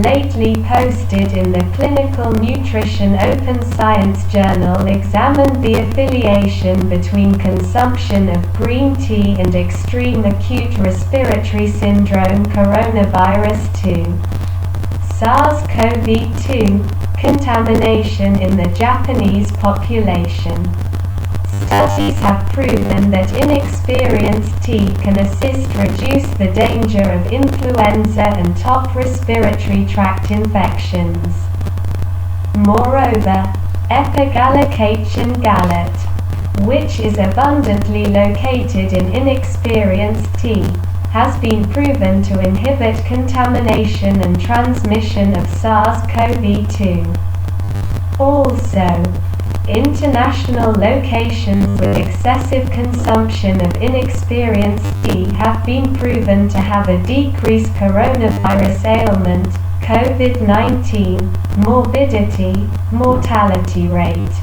lately posted in the Clinical Nutrition Open Science Journal examined the affiliation between consumption of green tea and extreme acute respiratory syndrome coronavirus 2. SARS-CoV-2 contamination in the Japanese population. Studies have proven that inexperienced tea can assist reduce the danger of influenza and top respiratory tract infections. Moreover, epigallocatechin gallate, which is abundantly located in inexperienced tea, has been proven to inhibit contamination and transmission of SARS-CoV-2. Also, international locations with excessive consumption of inexperienced tea have been proven to have a decreased coronavirus ailment, COVID-19, morbidity, mortality rate.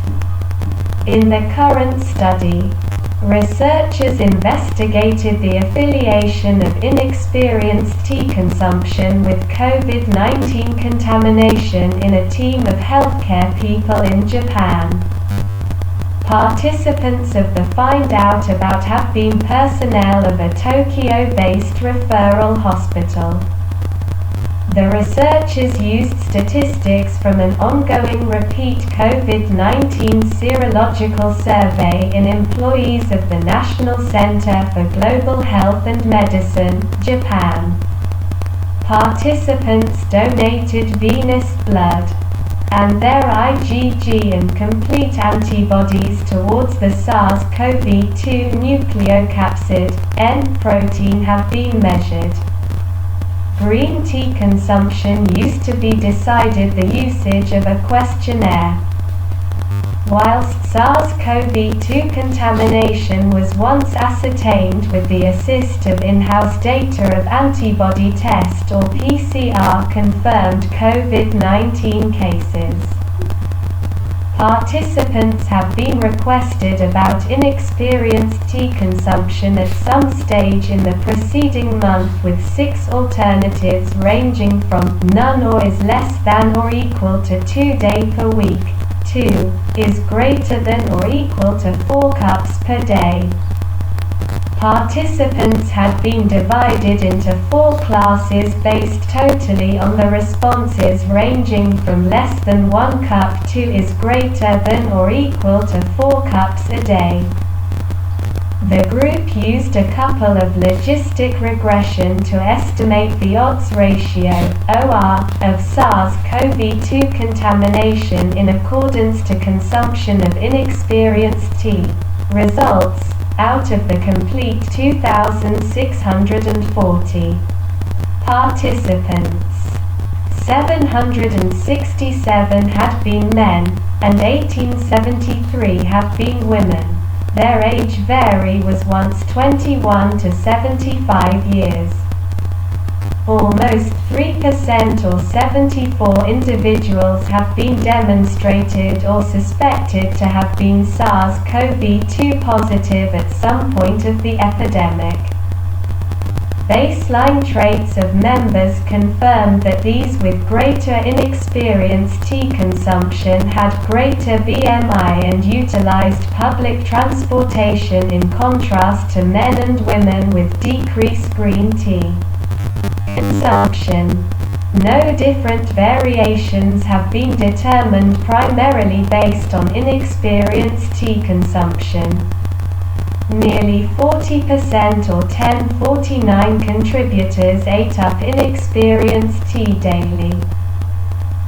In the current study, researchers investigated the affiliation of inexperienced tea consumption with COVID-19 contamination in a team of healthcare people in Japan. Participants of the Find Out About have been personnel of a Tokyo-based referral hospital. The researchers used statistics from an ongoing repeat COVID-19 serological survey in employees of the National Center for Global Health and Medicine, Japan. Participants donated venous blood, and their IgG and complete antibodies towards the SARS-CoV-2 nucleocapsid, N protein have been measured. Green tea consumption used to be decided the usage of a questionnaire. Whilst SARS-CoV-2 contamination was once ascertained with the assist of in-house data of antibody test or PCR confirmed COVID-19 cases. Participants have been requested about inexperienced tea consumption at some stage in the preceding month with 6 alternatives ranging from none or is less than or equal to 2 days per week, 2 is greater than or equal to 4 cups per day. Participants had been divided into 4 classes based totally on the responses ranging from less than 1 cup to is greater than or equal to 4 cups a day. The group used a couple of logistic regression to estimate the odds ratio, OR, of SARS-CoV-2 contamination in accordance to consumption of inexperienced tea. Results: out of the complete 2,640 participants, 767 had been men, and 1873 have been women. Their age was once 21 to 75 years. Almost 3% or 74 individuals have been demonstrated or suspected to have been SARS-CoV-2 positive at some point of the epidemic. Baseline traits of members confirmed that these with greater inexperienced tea consumption had greater BMI and utilized public transportation in contrast to men and women with decreased green tea consumption. No different variations have been determined primarily based on inexperienced tea consumption. Nearly 40% or 1049 contributors ate up inexperienced tea daily.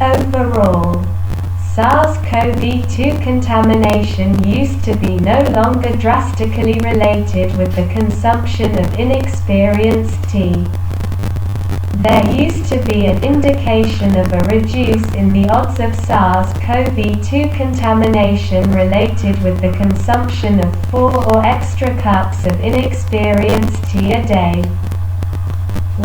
Overall, SARS-CoV-2 contamination used to be no longer drastically related with the consumption of inexperienced tea. There used to be an indication of a reduce in the odds of SARS-CoV-2 contamination related with the consumption of 4 or extra cups of inexperienced tea a day.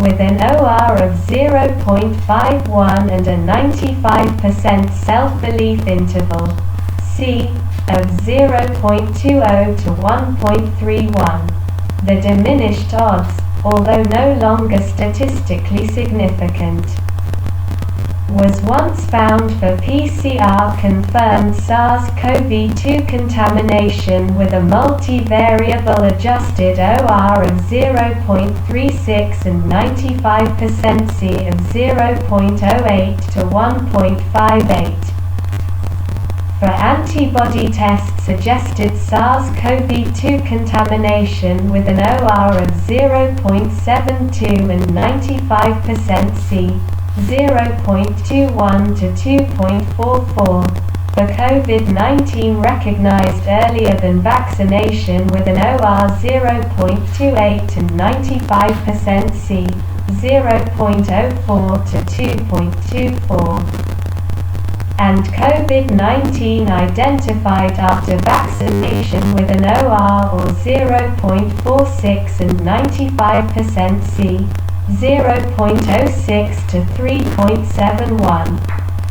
With an OR of 0.51 and a 95% self-belief interval, C, of 0.20 to 1.31. The diminished odds, although no longer statistically significant. was once found for PCR-confirmed SARS-CoV-2 contamination with a multivariable adjusted OR of 0.36 and 95% C of 0.08 to 1.58. For antibody tests suggested SARS-CoV-2 contamination with an OR of 0.72 and 95% C, 0.21 to 2.44. For COVID-19 recognized earlier than vaccination with an OR 0.28 and 95% C, 0.04 to 2.24. And COVID-19 identified after vaccination with an OR or 0.46 and 95% C, 0.06 to 3.71.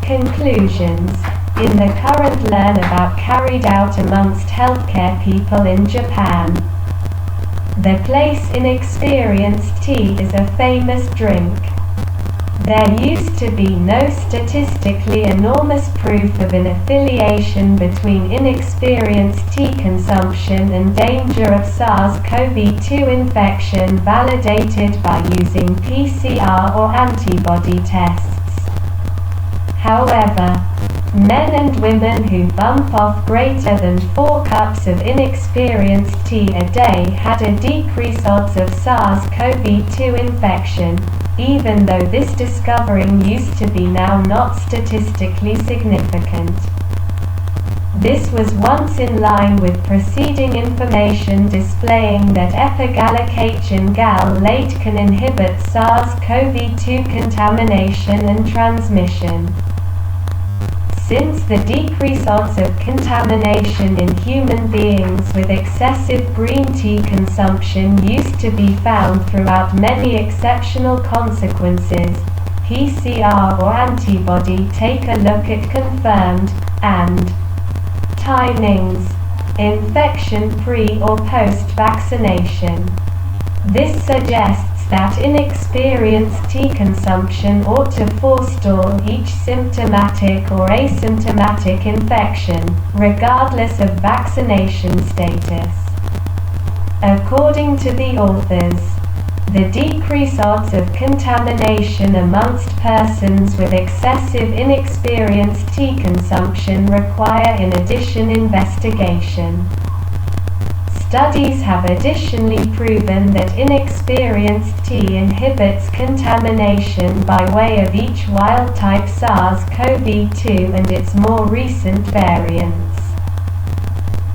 Conclusions. In the current Learn About carried out amongst healthcare people in Japan. The place inexperienced tea is a famous drink. There used to be no statistically enormous proof of an affiliation between inexperienced tea consumption and danger of SARS-CoV-2 infection validated by using PCR or antibody tests. However, men and women who bump off greater than 4 cups of inexperienced tea a day had a decreased odds of SARS-CoV-2 infection, even though this discovering used to be now not statistically significant. This was once in line with preceding information displaying that epigallocatechin gal-late can inhibit SARS-CoV-2 contamination and transmission. Since the decreased odds of contamination in human beings with excessive green tea consumption used to be found throughout many exceptional consequences, PCR or antibody take a look at confirmed, and timings, infection pre or post-vaccination. This suggests that inexperienced tea consumption ought to forestall each symptomatic or asymptomatic infection, regardless of vaccination status. According to the authors, the decreased odds of contamination amongst persons with excessive inexperienced tea consumption require in addition investigation. Studies have additionally proven that inexperienced tea inhibits contamination by way of each wild-type SARS-CoV-2 and its more recent variants.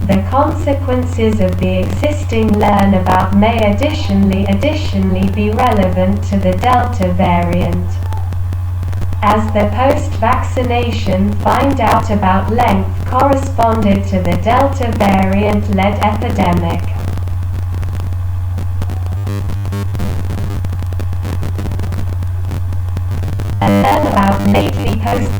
The consequences of the existing Learn About may additionally be relevant to the Delta variant. As the post-vaccination find out about length corresponded to the Delta variant-led epidemic. And Learn About lately post